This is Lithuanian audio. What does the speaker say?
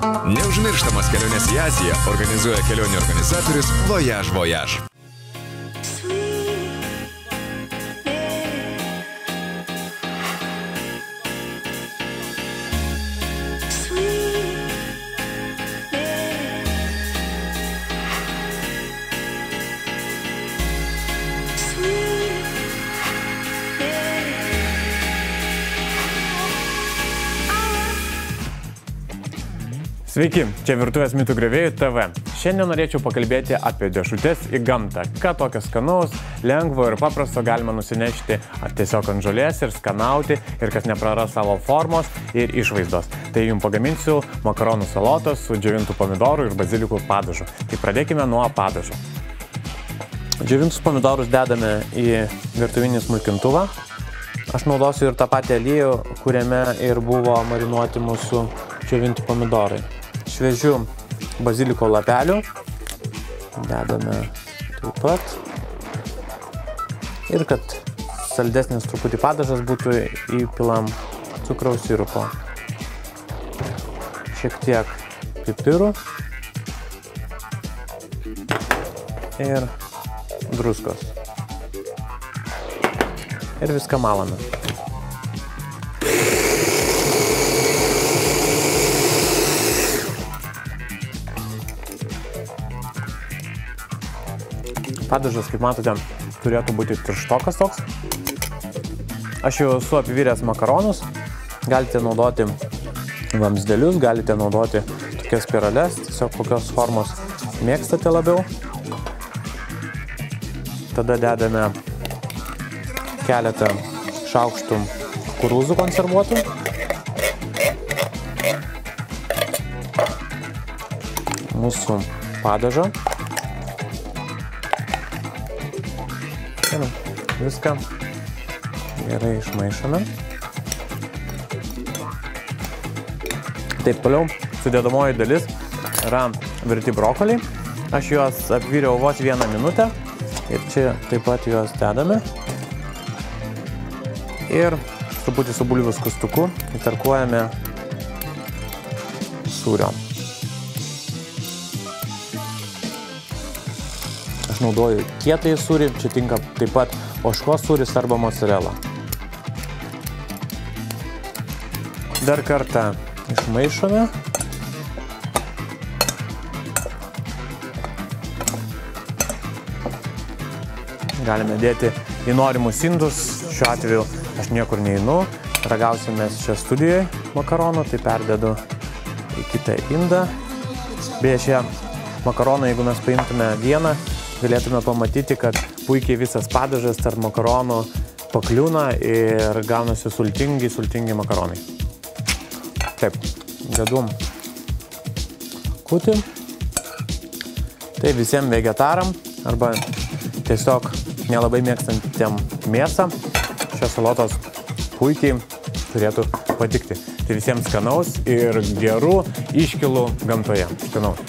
Neužmirštamas kelionės į Aziją organizuoja kelionių organizatorius Voyage Voyage. Sveiki, čia Virtuvės mitų griovėjų TV. Šiandien norėčiau pakalbėti apie dešrutes į gamtą. Ką tokio skanaus, lengvo ir paprasto galima nusinešti tiesiog ant žolės ir skanauti ir kas nepraras savo formos ir išvaizdos. Tai jums pagaminsiu makaronų salotos su džiovintų pomidorų ir bazilikų padažu. Tai pradėkime nuo padažo. Džiovintus pomidorus dedame į virtuvinį smulkintuvą. Aš naudosiu ir tą patį aliejų, kuriame ir buvo marinuoti mūsų džiovinti pomidorai. Šviežių baziliko lapelių dedame taip pat. Ir kad saldesnis truputį padažas būtų, įpilam cukraus sirupo. Šiek tiek pipirų ir druskos. Ir viską malame. Padažas, kaip matote, turėtų būti tirštokas toks. Aš jau esu apviręs makaronus. Galite naudoti vamzdelius, galite naudoti tokias spirales, tiesiog kokios formos mėgstate labiau. Tada dedame keletą šaukštų kukurūzų konservuotų. Mūsų padažą. Ir viską gerai išmaišome. Taip, toliau sudėdamoji dalis yra virti brokoliai. Aš juos apviriau vos 1 minutę ir čia taip pat juos dedame. Ir truputį su bulvių skustuku įtarkuojame sūrio. Aš naudoju kietąjį sūrį, čia tinka taip pat ožkos sūris arba mozzarella. Dar kartą išmaišome. Galime dėti į norimus indus. Šiuo atveju aš niekur neinu. Ragausime čia studijoje makaronų, tai perdedu į kitą indą. Beje, šie makaronai, jeigu mes paimtume vieną, galėtume pamatyti, kad puikiai visas padažas tarp makaronų pakliūna ir gaunasi sultingi makaronai. Taip, dedu kutį. Tai visiems vegetaram arba tiesiog nelabai mėgstantiem mėsą šios salotos puikiai turėtų patikti. Tai visiems skanaus ir gerų iškilų gamtoje. Skanaus.